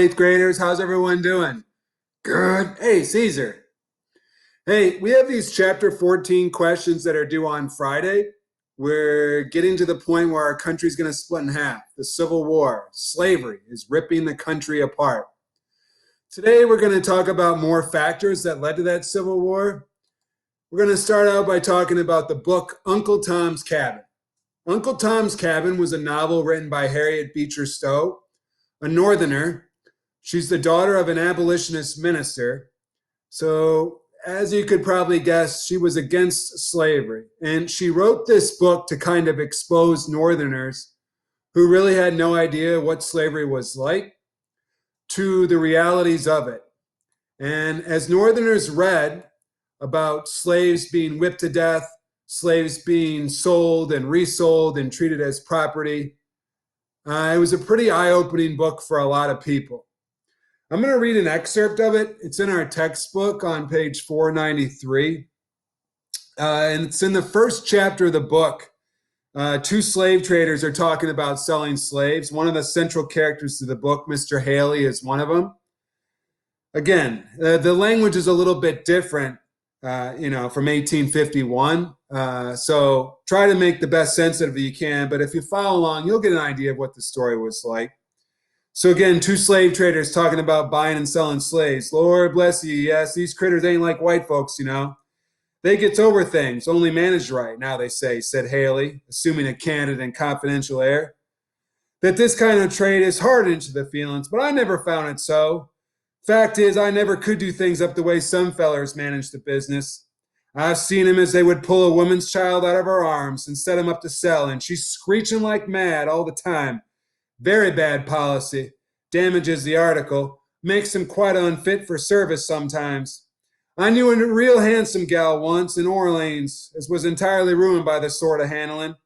eighth graders. How's everyone doing? Good. Hey, Caesar. Hey, we have these chapter 14 questions that are due on Friday. We're getting to the point where our country's going to split in half. The Civil War, slavery is ripping the country apart. Today, we're going to talk about more factors that led to that Civil War. We're going to start out by talking about the book Uncle Tom's Cabin. Uncle Tom's Cabin was a novel written by Harriet Beecher Stowe, a Northerner. She's the daughter of an abolitionist minister. So, as you could probably guess, she was against slavery. And she wrote this book to kind of expose Northerners who really had no idea what slavery was like to the realities of it. And as Northerners read about slaves being whipped to death, slaves being sold and resold and treated as property, it was a pretty eye-opening book for a lot of people. I'm going to read an excerpt of it. It's in our textbook on page 493. And it's in the first chapter of the book. Two slave traders are talking about selling slaves. One of the central characters of the book, Mr. Haley, is one of them. Again, the language is a little bit different, from 1851. So try to make the best sense of it you can. But if you follow along, you'll get an idea of what the story was like. So again, two slave traders talking about buying and selling slaves. Lord bless you. Yes, these critters ain't like white folks, They gets over things, only managed right, now they say, said Haley, assuming a candid and confidential air. That this kind of trade is hard into the feelings, but I never found it so. Fact is, I never could do things up the way some fellers manage the business. I've seen 'em as they would pull a woman's child out of her arms and set 'em up to sell, and she's screeching like mad all the time. Very bad policy. Damages the article. Makes him quite unfit for service sometimes. I knew a real handsome gal once in Orleans as was entirely ruined by this sort of handling.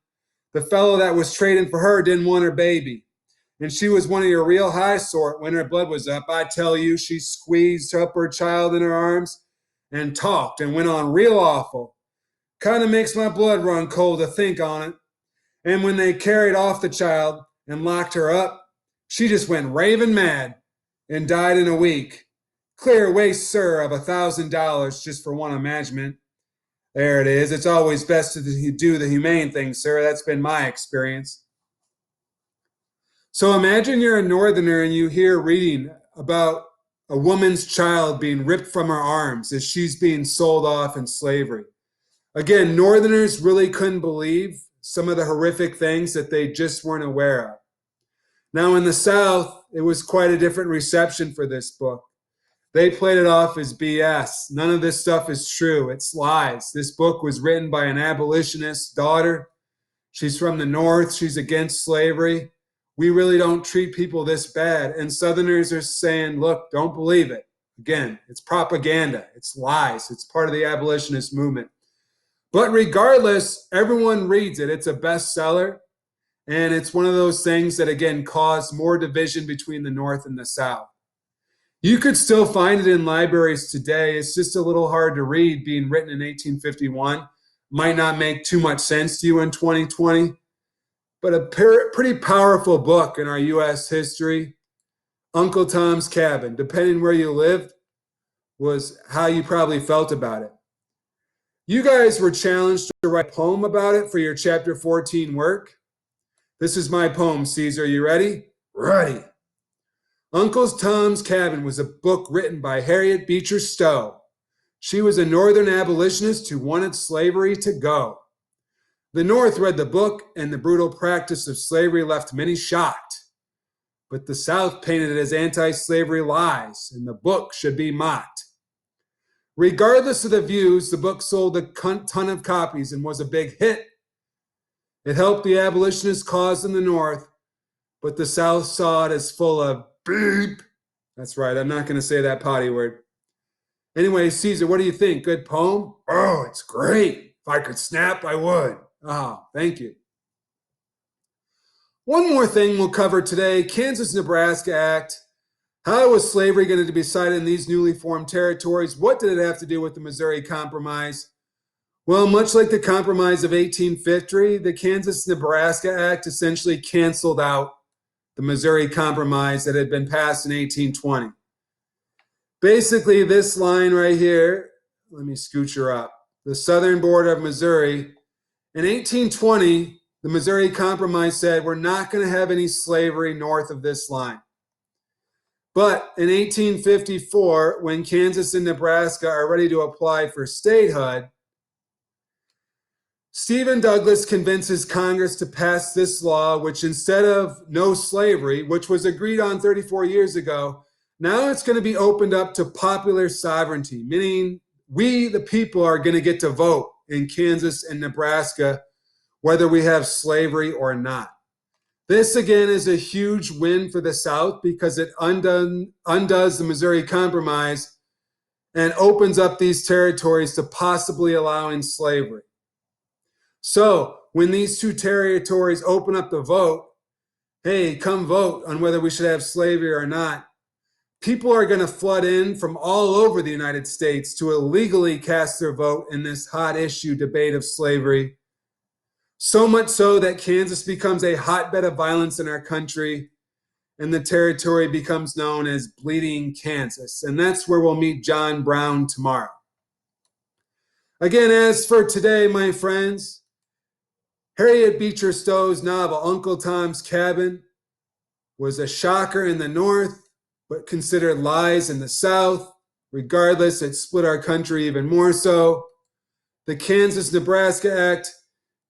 The fellow that was trading for her didn't want her baby. And she was one of your real high sort when her blood was up. I tell you, she squeezed up her child in her arms and talked and went on real awful. Kind of makes my blood run cold to think on it. And when they carried off the child and locked her up, she just went raving mad and died in a week. Clear waste, sir, of $1,000 just for one imaginment. There it is. It's always best to do the humane thing, sir. That's been my experience. So imagine you're a Northerner and you hear reading about a woman's child being ripped from her arms as she's being sold off in slavery. Again, Northerners really couldn't believe some of the horrific things that they just weren't aware of. Now, in the South, it was quite a different reception for this book. They played it off as BS. None of this stuff is true. It's lies. This book was written by an abolitionist daughter. She's from the North. She's against slavery. We really don't treat people this bad. And Southerners are saying, look, don't believe it. Again, it's propaganda. It's lies. It's part of the abolitionist movement. But regardless, everyone reads it. It's a bestseller. And it's one of those things that, again, cause more division between the North and the South. You could still find it in libraries today. It's just a little hard to read, being written in 1851. Might not make too much sense to you in 2020. But a pretty powerful book in our U.S. history. Uncle Tom's Cabin, depending where you lived, was how you probably felt about it. You guys were challenged to write a poem about it for your chapter 14 work. This is my poem, Caesar. You ready? Ready. Uncle Tom's Cabin was a book written by Harriet Beecher Stowe. She was a Northern abolitionist who wanted slavery to go. The North read the book, and the brutal practice of slavery left many shocked. But the South painted it as anti-slavery lies, and the book should be mocked. Regardless of the views, the book sold a ton of copies and was a big hit. It helped the abolitionist cause in the North, but the South saw it as full of beep. That's right, I'm not going to say that potty word. Anyway, Caesar, what do you think? Good poem? Oh, it's great. If I could snap, I would. Oh, thank you. One more thing we'll cover today, Kansas-Nebraska Act. How was slavery going to be decided in these newly formed territories? What did it have to do with the Missouri Compromise? Well, much like the Compromise of 1850, the Kansas-Nebraska Act essentially canceled out the Missouri Compromise that had been passed in 1820. Basically, this line right here, let me scooch her up, the southern border of Missouri. In 1820, the Missouri Compromise said we're not going to have any slavery north of this line. But in 1854, when Kansas and Nebraska are ready to apply for statehood, Stephen Douglas convinces Congress to pass this law, which instead of no slavery, which was agreed on 34 years ago, now it's going to be opened up to popular sovereignty, meaning we, the people, are going to get to vote in Kansas and Nebraska, whether we have slavery or not. This, again, is a huge win for the South because it undoes the Missouri Compromise and opens up these territories to possibly allowing slavery. So when these two territories open up the vote, hey, come vote on whether we should have slavery or not, people are going to flood in from all over the United States to illegally cast their vote in this hot issue debate of slavery. So much so that Kansas becomes a hotbed of violence in our country, and the territory becomes known as Bleeding Kansas. And that's where we'll meet John Brown tomorrow. Again, as for today, my friends, Harriet Beecher Stowe's novel, Uncle Tom's Cabin, was a shocker in the North, but considered lies in the South. Regardless, it split our country even more so. The Kansas-Nebraska Act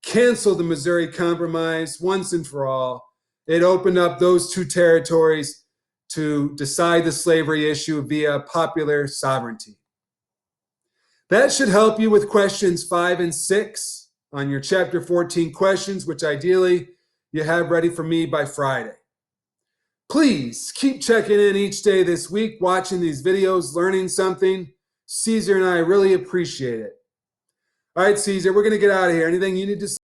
canceled the Missouri Compromise once and for all. It opened up those two territories to decide the slavery issue via popular sovereignty. That should help you with questions 5 and 6 on your Chapter 14 questions, which ideally you have ready for me by Friday. Please keep checking in each day this week, watching these videos, learning something. Caesar and I really appreciate it. All right, Caesar, we're going to get out of here. Anything you need to say?